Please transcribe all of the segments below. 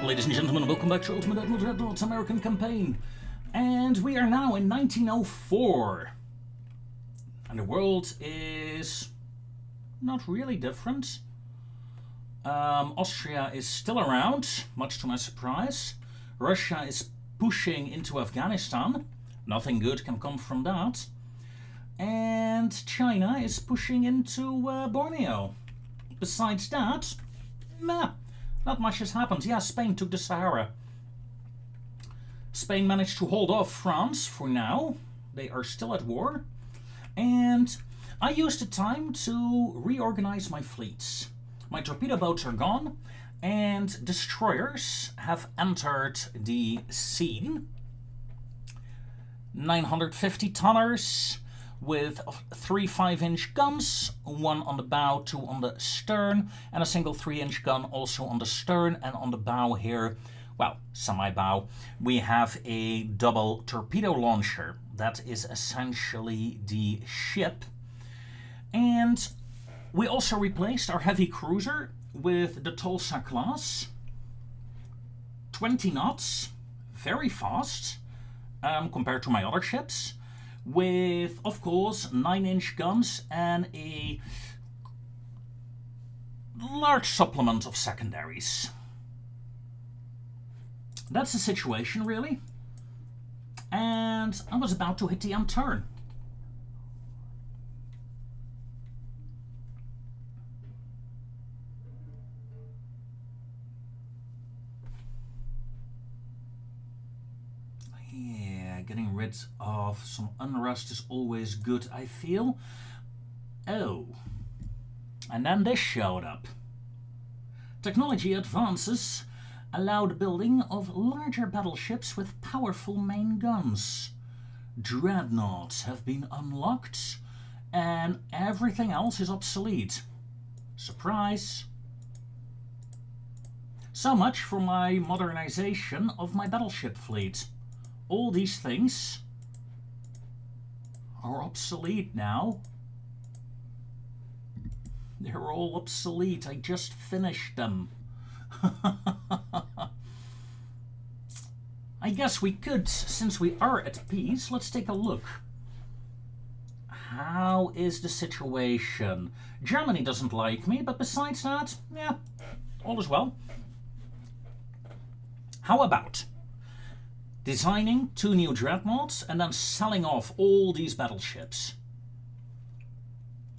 Ladies and gentlemen, welcome back to Ultimate Admiral Dreadnoughts American Campaign. And we are now in 1904. And the world is not really different. Austria is still around, much to my surprise. Russia is pushing into Afghanistan. Nothing good can come from that. And China is pushing into Borneo. Besides that, nah. Not much has happened. Yeah, Spain took the Sahara. Spain managed to hold off France for now. They are still at war. And I used the time to reorganize my fleets. My torpedo boats are gone, and destroyers have entered the scene. 950 tonners with 3 5-inch guns, one on the bow, 2 on the stern, and a single 3-inch gun also on the stern. And on the bow here, well, semi-bow, we have a double torpedo launcher. That is essentially the ship. And we also replaced our heavy cruiser with the Tulsa class. 20 knots, very fast compared to my other ships. With, of course, 9-inch guns and a large supplement of secondaries. That's the situation, really. And I was about to hit the end turn. Getting rid of some unrest is always good, I feel. Oh. And then this showed up. Technology advances allow the building of larger battleships with powerful main guns. Dreadnoughts have been unlocked, and everything else is obsolete. Surprise! So much for my modernization of my battleship fleet. All these things are obsolete now. They're all obsolete. I just finished them. I guess we could, since we are at peace, let's take a look. How is the situation? Germany doesn't like me, but besides that, yeah, all is well. How about designing 2 new dreadnoughts and then selling off all these battleships?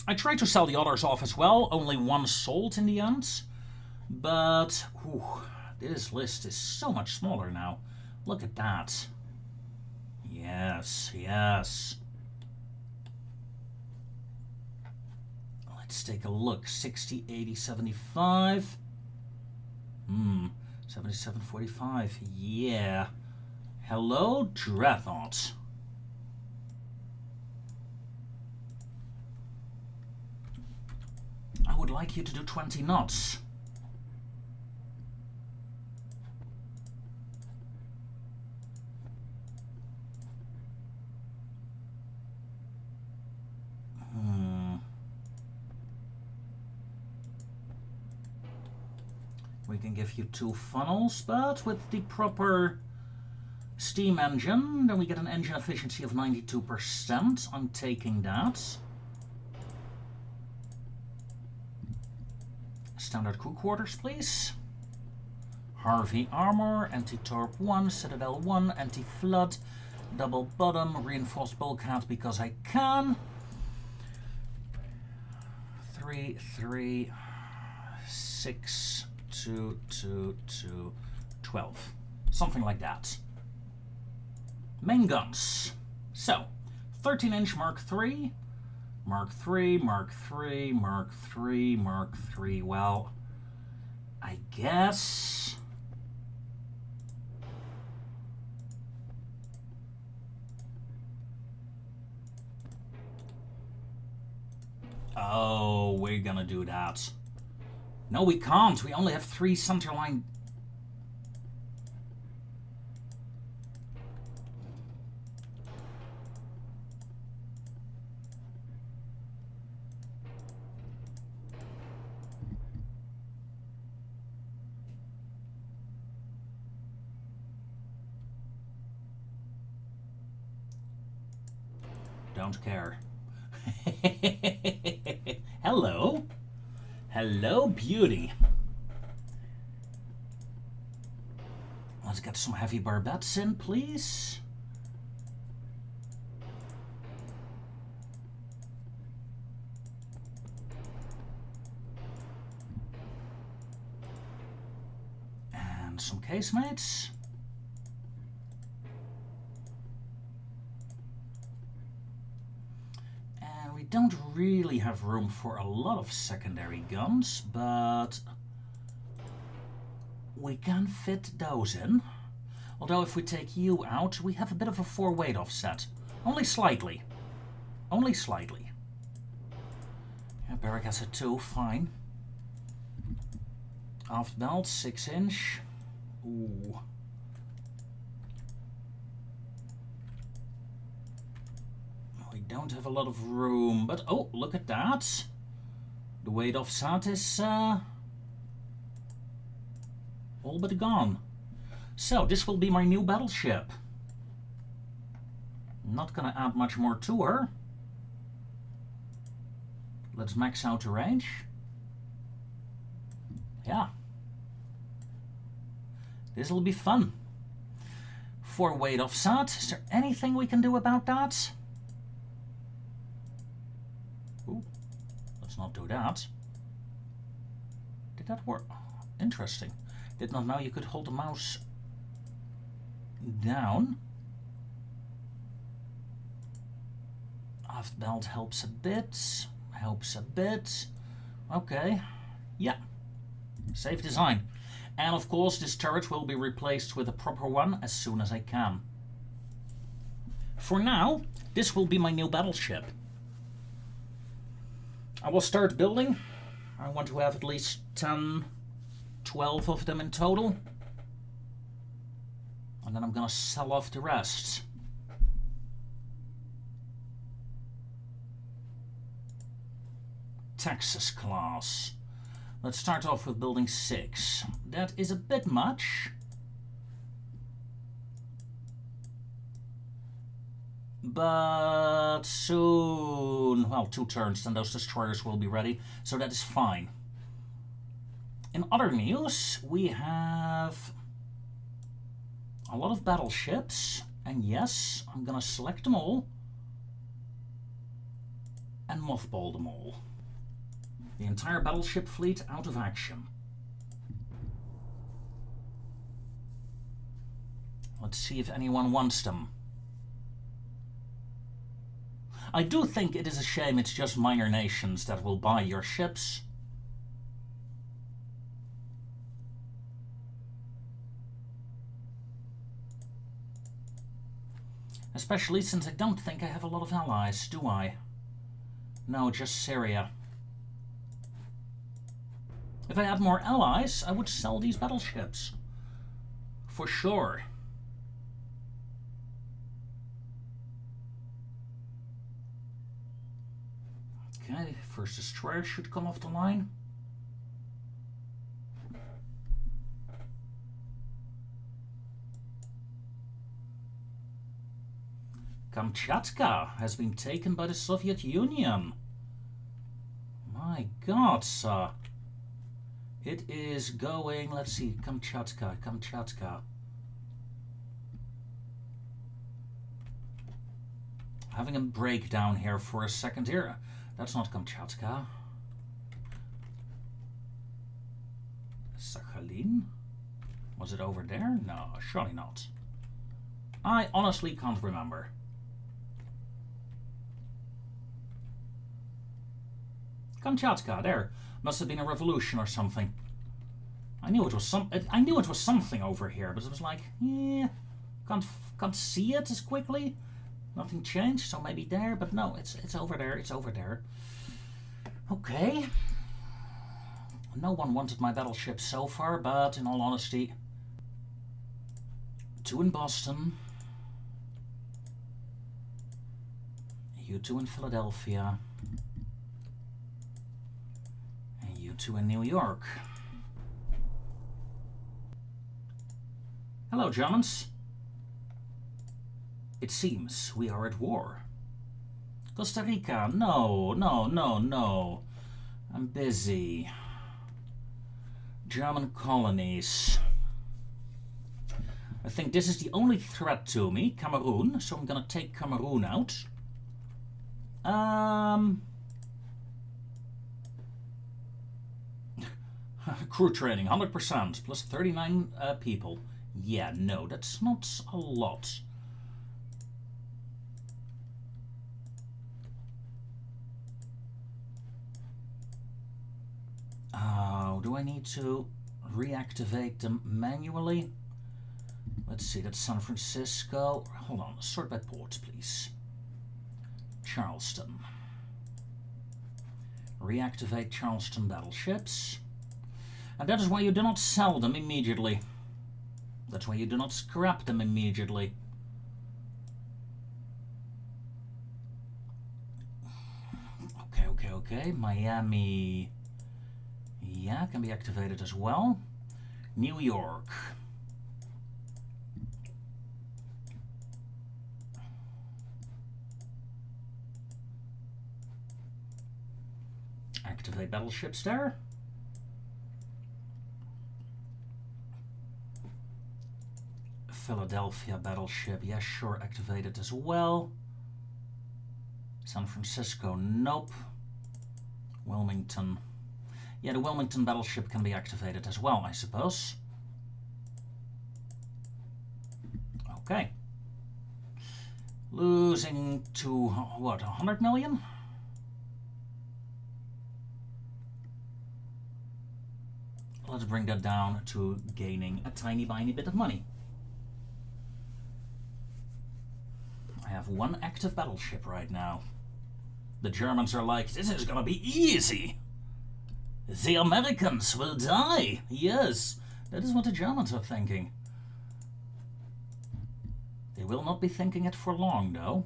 I tried to sell the others off as well, only 1 sold in the end. But this list is so much smaller now. Look at that. Yes, yes. Let's take a look. 60, 80, 75. 77, 45. Yeah. Hello, Dreadnoughts. I would like you to do 20 knots. We can give you 2 funnels, but with the proper steam engine, then we get an engine efficiency of 92%. I'm taking that. Standard crew quarters, please. Harvey armor, anti-torp 1, citadel 1, anti-flood, double bottom, reinforced bulkhead because I can. 3, 3, 6, 2, 2, 2, 12. Something like that. Main guns. So, 13-inch Mark III, Mark III, Mark III, Mark III, Mark III. Well, I guess oh, we're gonna do that. No, we can't. We only have 3 centerline. don't care. Hello. Hello, beauty. Let's get some heavy barbettes in, please. And some casemates. And we don't really have room for a lot of secondary guns, but we can fit those in. Although if we take you out, we have a bit of a 4-weight offset. Only slightly. Only slightly. Yeah, Barrack has a 2, fine. Aft belt, 6-inch. Ooh. We don't have a lot of room, but oh, look at that. The weight offset is all but gone. So this will be my new battleship. Not gonna add much more to her. Let's max out the range. Yeah. This will be fun. 4-weight offset. Is there anything we can do about that? Ooh, let's not do that. Did that work? Interesting. Did not know you could hold the mouse down. Aft belt helps a bit. Helps a bit. Okay. Yeah. Safe design. And of course this turret will be replaced with a proper one as soon as I can. For now, this will be my new battleship. I will start building. I want to have at least 10, 12 of them in total. And then I'm gonna sell off the rest. Texas class. Let's start off with building 6. That is a bit much. But soon, well, 2 turns, then those destroyers will be ready. So that is fine. In other news, we have a lot of battleships. And yes, I'm gonna select them all and mothball them all. The entire battleship fleet out of action. Let's see if anyone wants them. I do think it is a shame it's just minor nations that will buy your ships. Especially since I don't think I have a lot of allies, do I? No, just Syria. If I had more allies, I would sell these battleships. For sure. Okay, first destroyer should come off the line. Kamchatka has been taken by the Soviet Union. My God, sir. It is going, let's see, Kamchatka. Having a breakdown here for a second here. That's not Kamchatka. Sakhalin? Was it over there? No, surely not. I honestly can't remember. Kamchatka, there. Must have been a revolution or something. I knew it was something over here, but it was like, yeah, can't see it as quickly. Nothing changed, so maybe there, but no, it's over there. It's over there. Okay. No one wanted my battleship so far, but in all honesty, 2 in Boston, you 2 in Philadelphia. 2 in New York. Hello, Germans. It seems we are at war. Costa Rica, no, no, no, no. I'm busy. German colonies. I think this is the only threat to me, Cameroon, so I'm gonna take Cameroon out. Crew training, 100%, plus 39 people. Yeah, no, that's not a lot. Oh, do I need to reactivate them manually? Let's see, that's San Francisco. Hold on, sort by port, please. Charleston. Reactivate Charleston battleships. And that is why you do not sell them immediately. That's why you do not scrap them immediately. Okay. Miami. Yeah, can be activated as well. New York. Activate battleships there. Philadelphia battleship, yeah, sure, activated as well. San Francisco, nope. Wilmington. Yeah, the Wilmington battleship can be activated as well, I suppose. Okay. Losing to, what, 100 million? Let's bring that down to gaining a tiny bit of money. I have one active battleship right now. The Germans are like, this is gonna be easy. The Americans will die. Yes, that is what the Germans are thinking. They will not be thinking it for long, though.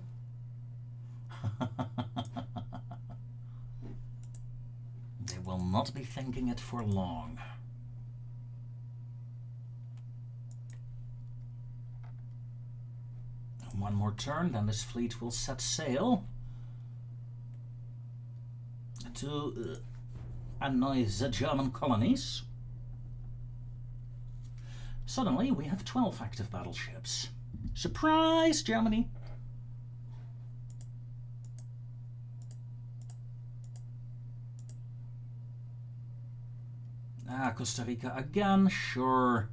They will not be thinking it for long. One more turn, then this fleet will set sail to annoy the German colonies. Suddenly we have 12 active battleships. Surprise, Germany! Costa Rica again, sure.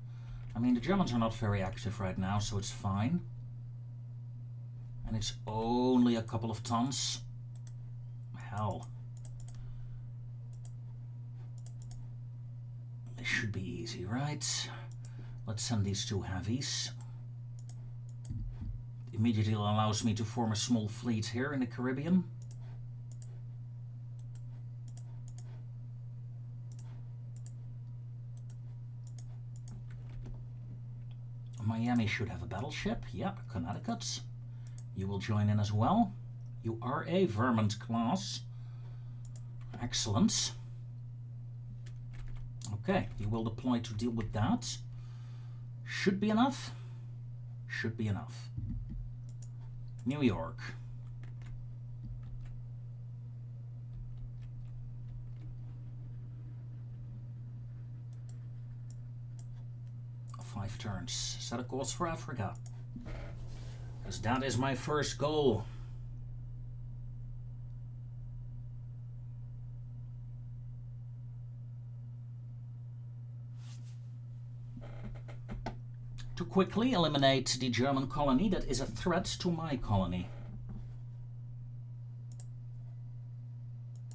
I mean, the Germans are not very active right now, so it's fine. And it's only a couple of tons. Hell. This should be easy, right? Let's send these two heavies. Immediately allows me to form a small fleet here in the Caribbean. Miami should have a battleship. Yep, Connecticut. You will join in as well. You are a Vermont class. Excellent. Okay, you will deploy to deal with that. Should be enough. Should be enough. New York. Five turns. Set a course for Africa. Because that is my first goal. To quickly eliminate the German colony that is a threat to my colony.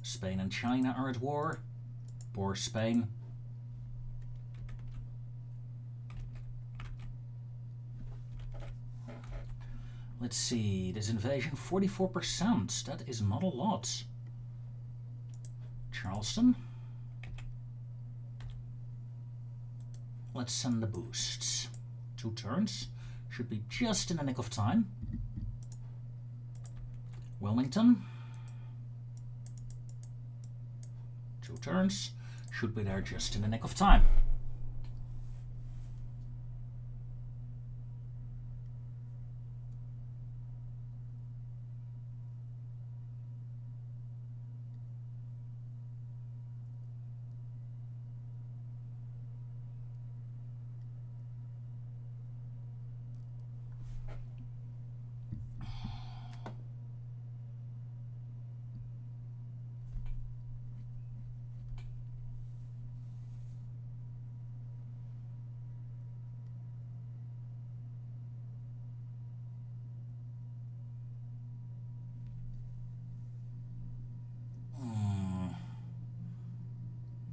Spain and China are at war. Poor Spain. Let's see, this invasion, 44%. That is not a lot. Charleston. Let's send the boosts. 2 turns. Should be just in the nick of time. Wilmington. 2 turns. Should be there just in the nick of time.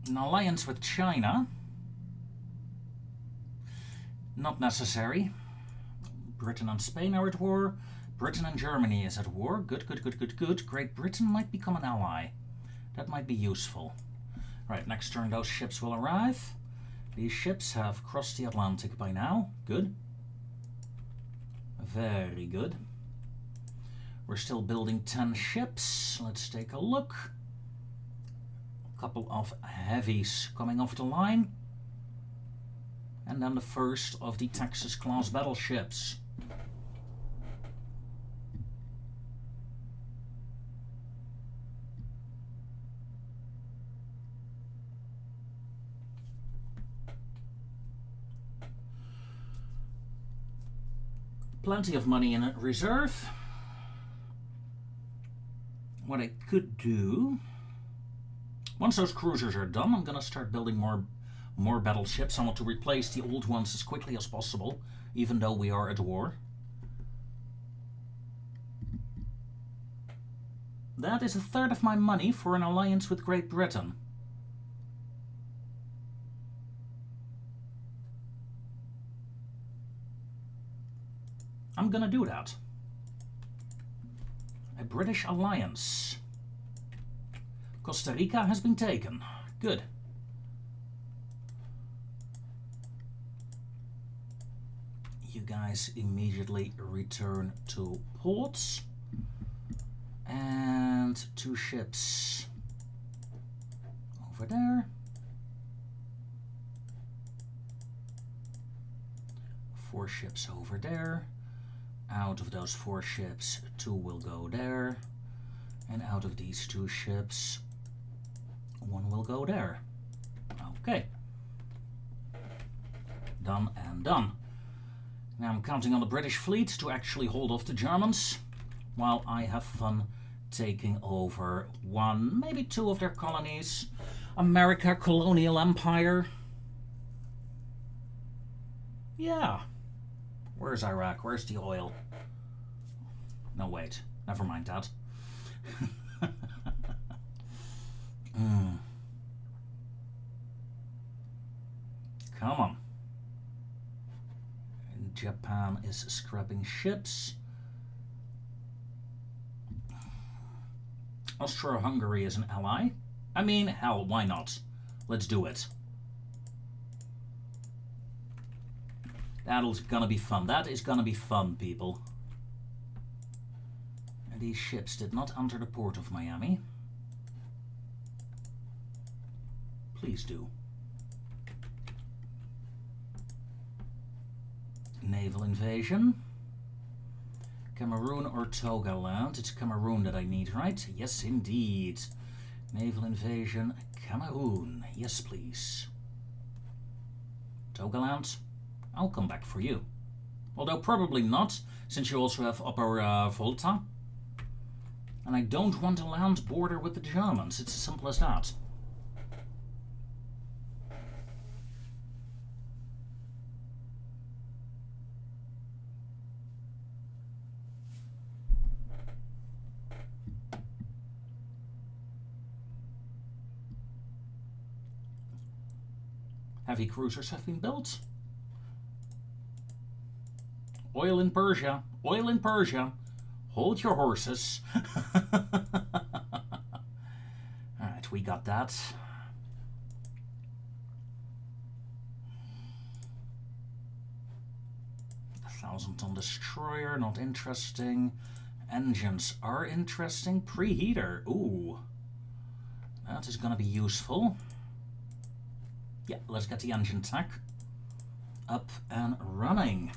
An alliance with China. Not necessary. Britain and Spain are at war. Britain and Germany is at war. Good, good, good, good, good. Great Britain might become an ally. That might be useful. Right, next turn those ships will arrive. These ships have crossed the Atlantic by now. Good. Very good. We're still building 10 ships. Let's take a look. A couple of heavies coming off the line. And then the first of the Texas-class battleships. Plenty of money in reserve. What I could do, once those cruisers are done, I'm going to start building more battleships. I want to replace the old ones as quickly as possible, even though we are at war. That is a third of my money for an alliance with Great Britain. I'm gonna do that. A British alliance. Costa Rica has been taken. Good. You guys immediately return to ports. And 2 ships over there. 4 ships over there. Out of those 4 ships, 2 will go there. And out of these 2 ships, 1 will go there. Okay. Done and done. Now I'm counting on the British fleet to actually hold off the Germans, while I have fun taking over 1, maybe 2 of their colonies. America, colonial empire. Yeah. Where's Iraq? Where's the oil? No, wait. Never mind that. Come on. Japan is scrapping ships. Austro-Hungary is an ally. I mean, hell, why not? Let's do it. That's gonna be fun. That is gonna be fun, people. And these ships did not enter the port of Miami. Please do. Naval invasion. Cameroon or Togoland? It's Cameroon that I need, right? Yes, indeed. Naval invasion, Cameroon. Yes, please. Togoland? I'll come back for you. Although probably not, since you also have Upper Volta. And I don't want a land border with the Germans. It's as simple as that. Heavy cruisers have been built. Oil in Persia. Oil in Persia. Hold your horses. Alright, we got that. A 1,000-ton destroyer, not interesting. Engines are interesting. Preheater. Ooh. That is going to be useful. Yeah, let's get the engine tech up and running.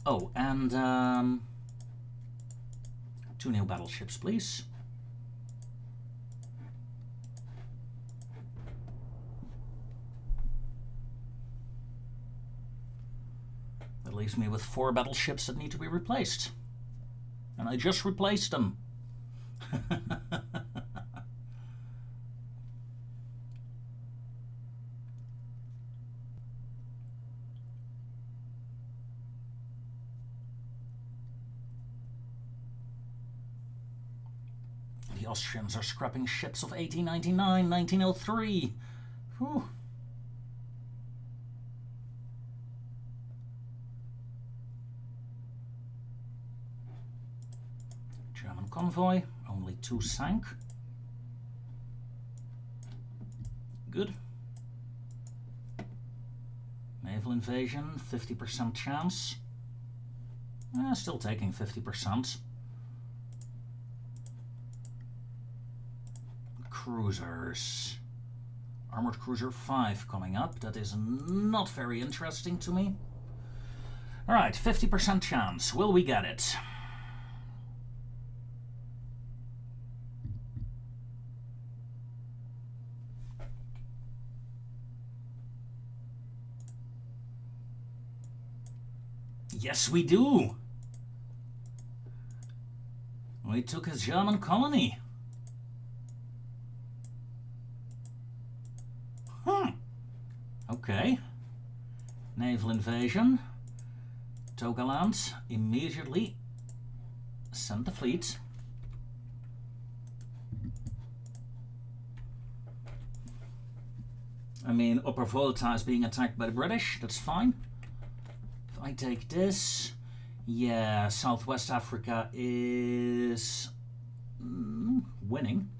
Oh, and 2 new battleships, please. That leaves me with 4 battleships that need to be replaced. And I just replaced them. the Austrians are scrapping ships of 1899, 1903. Whew. German convoy, only 2 sank. Good. Naval invasion, 50% chance. Still taking 50%. Cruisers. Armored Cruiser 5 coming up. That is not very interesting to me. Alright, 50% chance. Will we get it? Yes, we do. We took a German colony. Okay. Naval invasion. Togoland immediately send the fleet. I mean, Upper Volta is being attacked by the British. That's fine. If I take this, yeah, Southwest Africa is winning.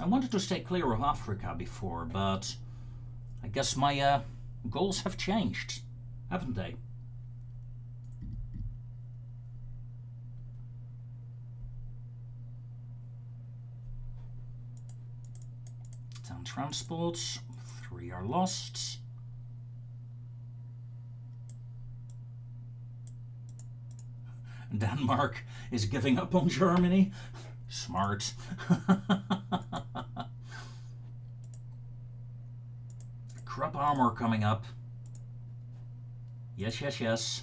I wanted to stay clear of Africa before, but I guess my goals have changed, haven't they? Transports, 3 are lost. Denmark is giving up on Germany. Smart. Krupp armor coming up. Yes, yes, yes.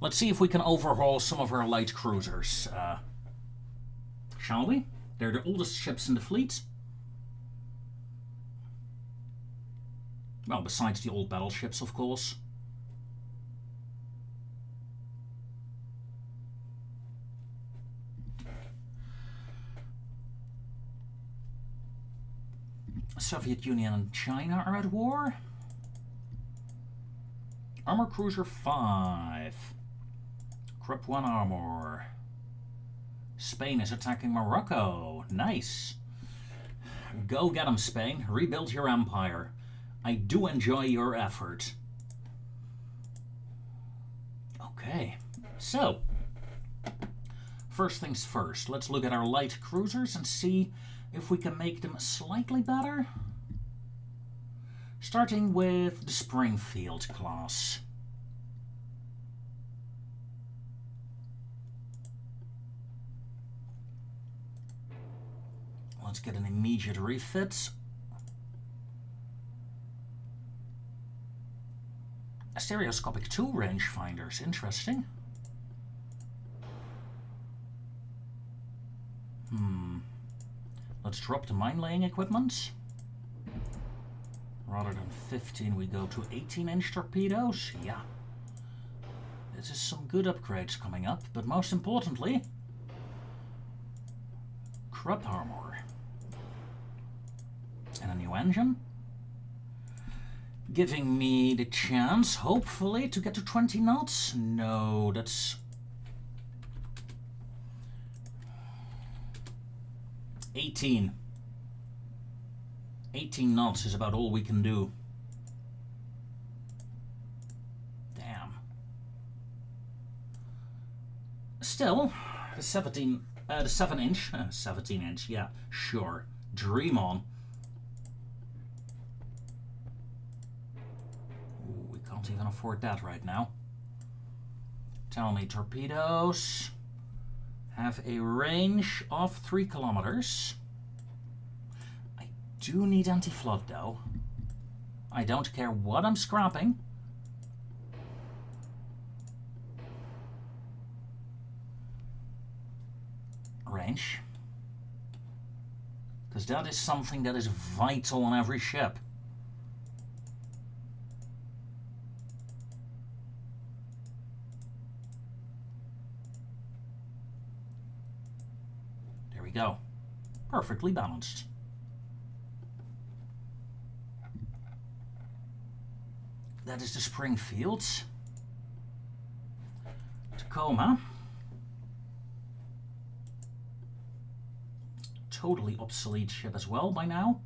Let's see if we can overhaul some of our light cruisers. Shall we? They're the oldest ships in the fleet. Well, besides the old battleships, of course. Soviet Union and China are at war. Armor Cruiser 5. Krupp 1 armor. Spain is attacking Morocco. Nice. Go get 'em, Spain. Rebuild your empire. I do enjoy your effort. Okay, so first things first, let's look at our light cruisers and see if we can make them slightly better. Starting with the Springfield class. Let's get an immediate refit. Stereoscopic 2 rangefinders, interesting. Let's drop the mine-laying equipment. Rather than 15, we go to 18-inch torpedoes. Yeah. This is some good upgrades coming up, but most importantly, Krupp armor. And a new engine. Giving me the chance, hopefully, to get to 20 knots. No, that's 18. 18 knots is about all we can do. Damn. Still, the 7-inch, 17-inch, yeah, sure. Dream on. Ooh, we can't even afford that right now. Tell me, torpedoes have a range of 3 kilometers. I do need anti-flood though. I don't care what I'm scrapping. Range. Because because that is something that is vital on every ship. There we go. Perfectly balanced. That is the Springfield. Tacoma. Totally obsolete ship as well by now.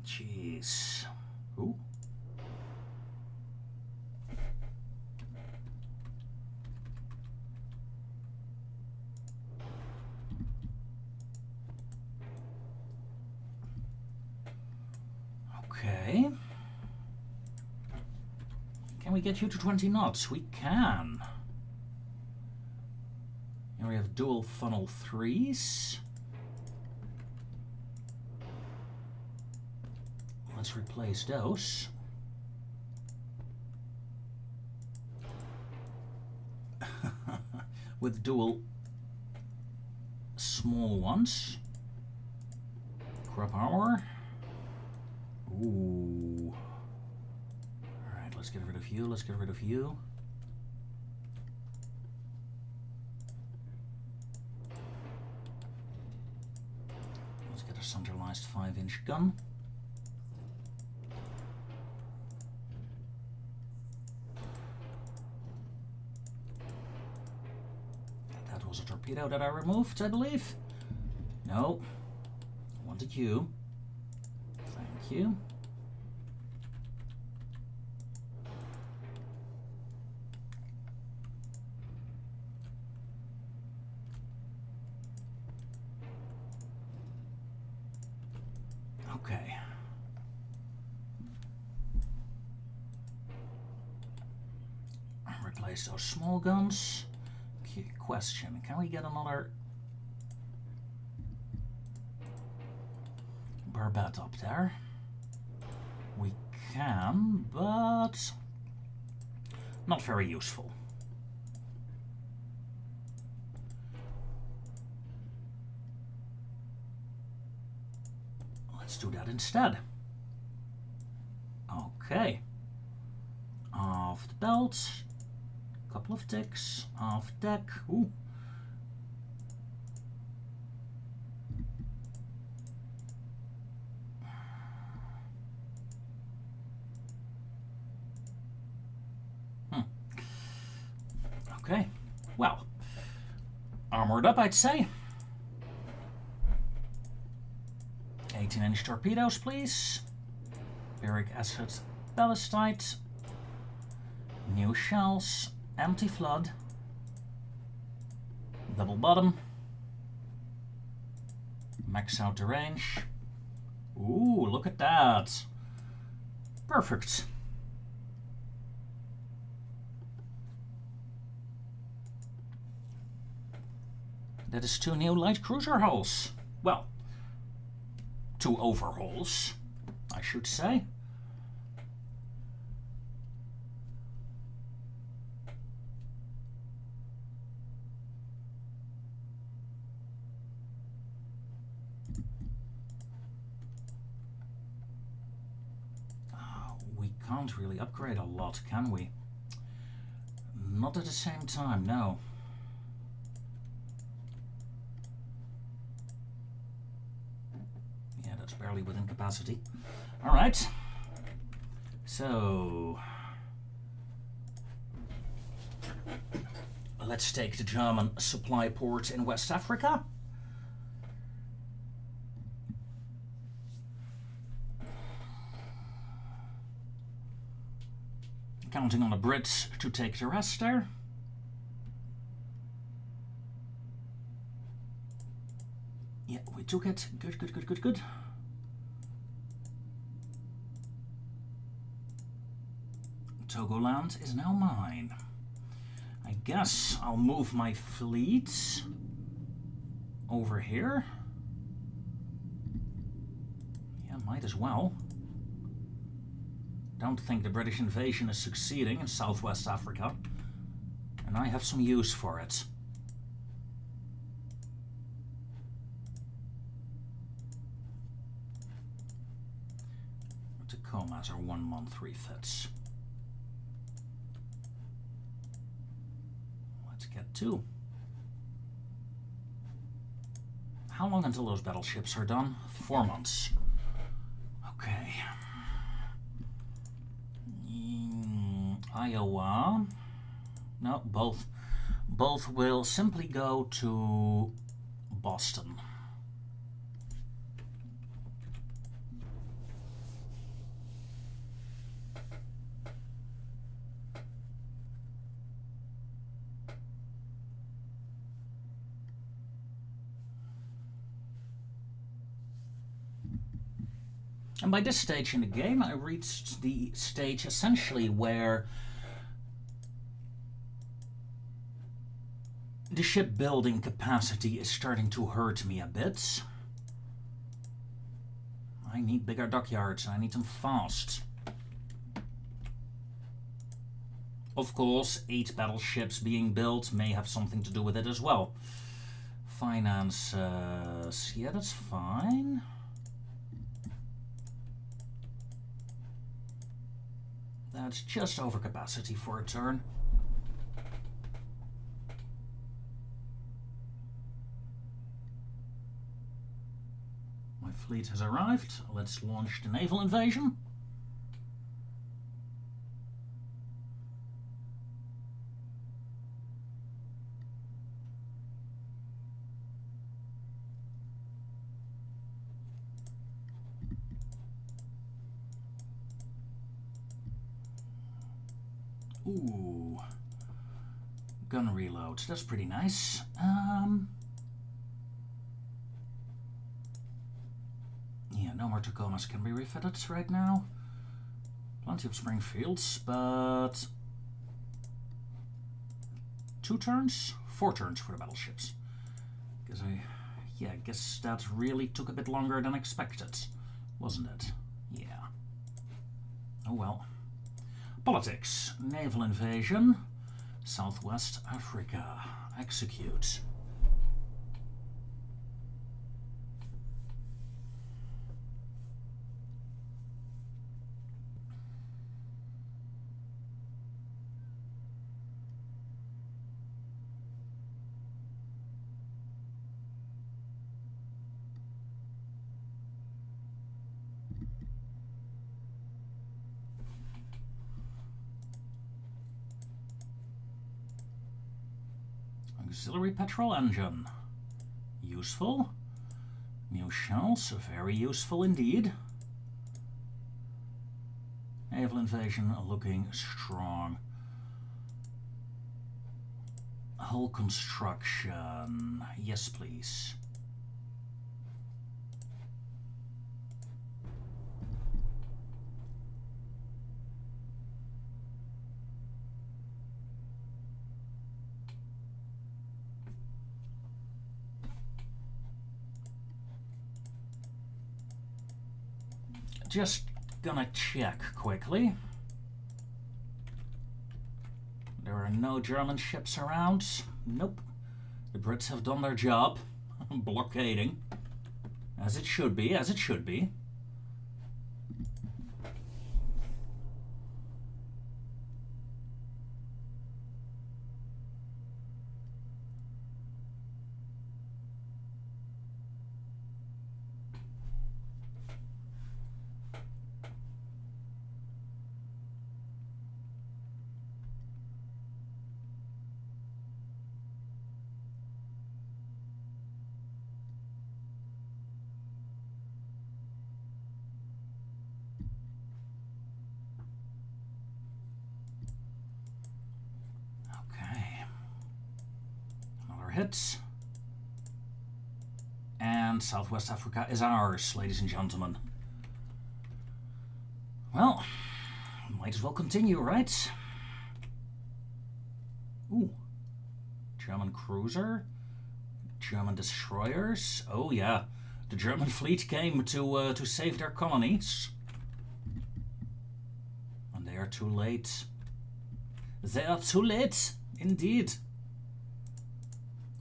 Jeez. Ooh. Okay. Can we get you to 20 knots? We can. Here we have dual funnel 3s. Let's replace those. With dual small ones. Crop armor. Ooh. Alright, let's get rid of you, let's get rid of you. Let's get a centralized 5-inch gun. That was a torpedo that I removed, I believe. No. I wanted you. Thank you. Okay. Replace those small guns. Question, can we get another Barbette up there? We can, but not very useful. Let's do that instead. Okay. Off the belt. Couple of ticks. Off deck. Ooh. Okay. Well, armored up, I'd say. 18-inch torpedoes, please. Baric acid ballistite. New shells. Anti-flood. Double bottom. Max out the range. Ooh, look at that. Perfect. That is 2 new light cruiser hulls. Well, 2 overhauls, I should say. We can't really upgrade a lot, can we? Not at the same time, no. Yeah, that's barely within capacity. All right. So let's take the German supply port in West Africa. Counting on the Brits to take the rest there. Yeah, we took it. Good, good, good, good, good. Togoland is now mine. I guess I'll move my fleet over here. Yeah, might as well. Don't think the British invasion is succeeding in Southwest Africa. And I have some use for it. Tacomas are 1 month refits. Let's get 2. How long until those battleships are done? 4 months. Okay. Iowa. No, both. Both will simply go to Boston. And by this stage in the game, I reached the stage essentially where the shipbuilding capacity is starting to hurt me a bit. I need bigger dockyards, I need them fast. Of course, 8 battleships being built may have something to do with it as well. Finances, yeah, that's fine. That's just over capacity for a turn. My fleet has arrived. Let's launch the naval invasion. Ooh, gun reloads. That's pretty nice. Yeah, no more Tacomas can be refitted right now. Plenty of Springfields, but 2 turns, 4 turns for the battleships. Because I guess that really took a bit longer than expected, wasn't it? Yeah. Oh well. Politics. Naval invasion. Southwest Africa. Execute. Auxiliary petrol engine. Useful. New shells, very useful indeed. Naval invasion looking strong. Hull construction. Yes, please. Just gonna check quickly. There are no German ships around. Nope. The Brits have done their job. Blockading. As it should be, as it should be. Hits. And Southwest Africa is ours, ladies and gentlemen. Well, might as well continue, right? Ooh. German cruiser. German destroyers. Oh yeah, the German fleet came to save their colonies. And they are too late. They are too late. Indeed.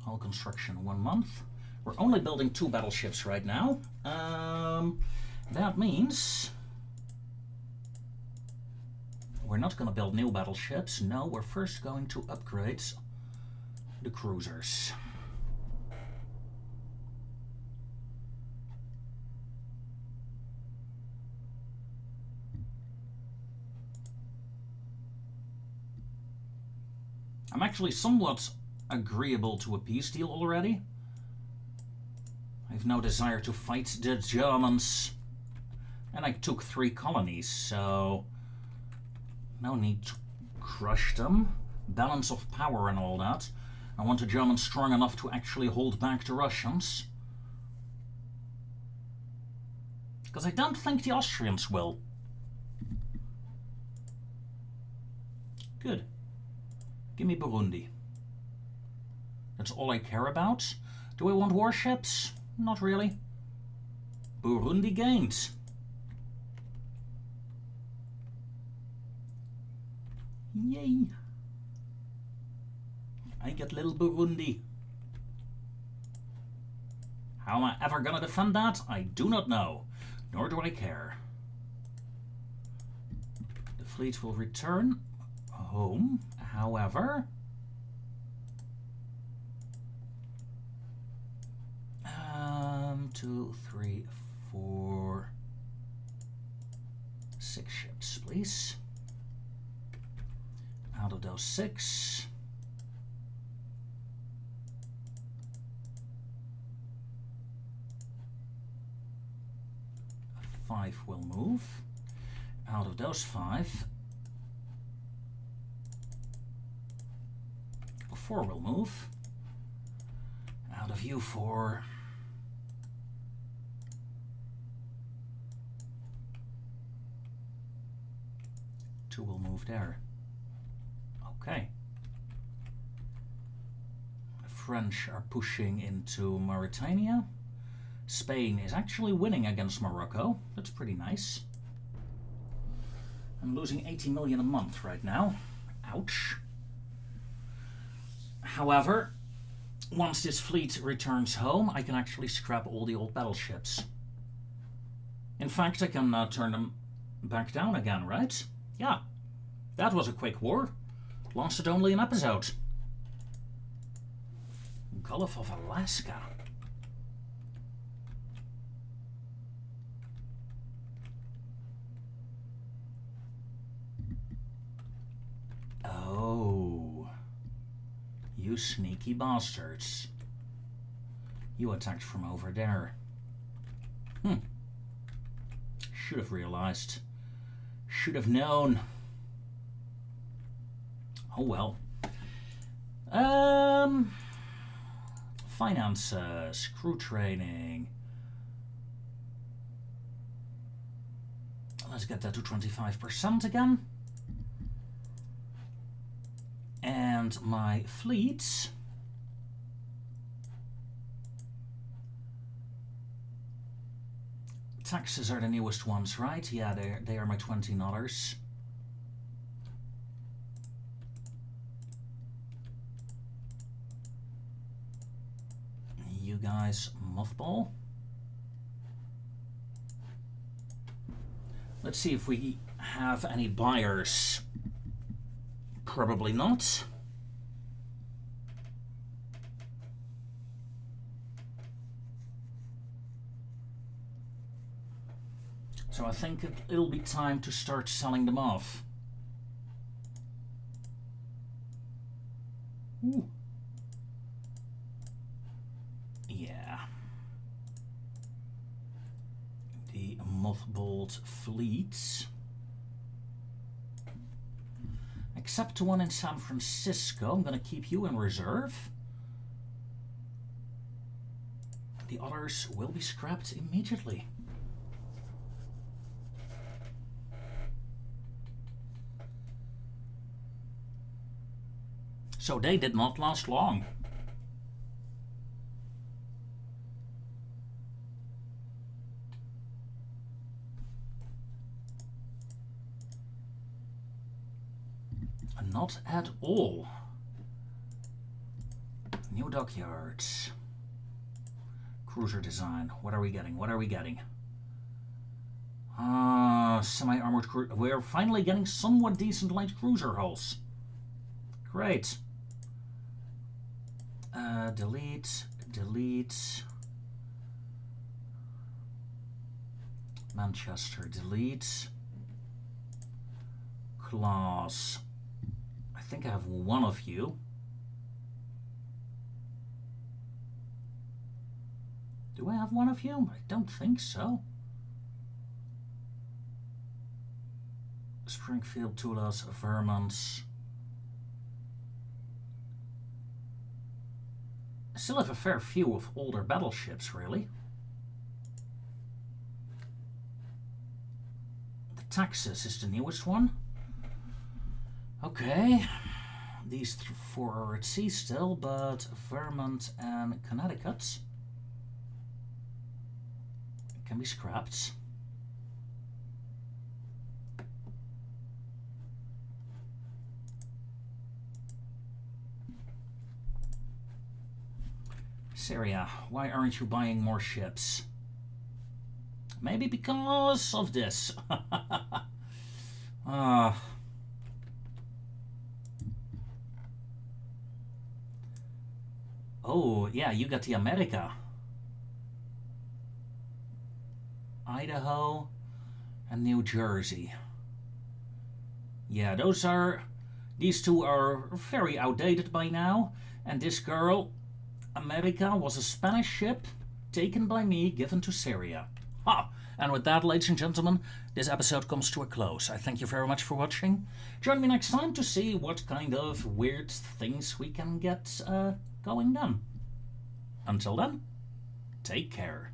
Hull construction 1 month. We're only building 2 battleships right now. That means we're not going to build new battleships. No, we're first going to upgrade the cruisers. I'm actually somewhat agreeable to a peace deal already. I have no desire to fight the Germans. And I took 3 colonies, so no need to crush them. Balance of power and all that. I want the Germans strong enough to actually hold back the Russians. Because I don't think the Austrians will. Good. Give me Burundi. That's all I care about. Do I want warships? Not really. Burundi gained. Yay. I get little Burundi. How am I ever gonna defend that? I do not know. Nor do I care. The fleet will return home, however. 2, 3, 4, 6 ships, please. Out of those 6, five will move. Out of those 5, 4 will move. Out of you 4, 2 will move there. Okay. The French are pushing into Mauritania. Spain is actually winning against Morocco. That's pretty nice. I'm losing 80 million a month right now. Ouch. However, once this fleet returns home, I can actually scrap all the old battleships. In fact, I can turn them back down again, right? Yeah. That was a quick war. Lasted only an episode. Gulf of Alaska. Oh. You sneaky bastards. You attacked from over there. Should have realized. Should have known. Oh well. Finances, crew training. Let's get that to 25% again. And my fleets. Taxes are the newest ones, right? Yeah, they are my $20. You guys mothball. Let's see if we have any buyers. Probably not. So I think it'll be time to start selling them off. Ooh. Yeah. The mothballed fleets. Except one in San Francisco. I'm going to keep you in reserve. The others will be scrapped immediately. So they did not last long. Not at all. Bravo dockyards. Cruiser design. What are we getting? What are we getting? Semi-armored cruiser. We're finally getting somewhat decent light cruiser hulls. Great. Delete. Manchester, delete. Class. I think I have one of you. Do I have one of you? I don't think so. Springfield, Toulouse, Vermont. I still have a fair few of older battleships, really. The Texas is the newest one. Okay. These four are at sea still, but Vermont and Connecticut can be scrapped. Syria, why aren't you buying more ships? Maybe because of this. Oh, yeah, you got the America. Idaho and New Jersey. Yeah, these two are very outdated by now. And this girl, America, was a Spanish ship taken by me, given to Syria. Ha! And with that, ladies and gentlemen, this episode comes to a close. I thank you very much for watching. Join me next time to see what kind of weird things we can get going done. Until then, take care.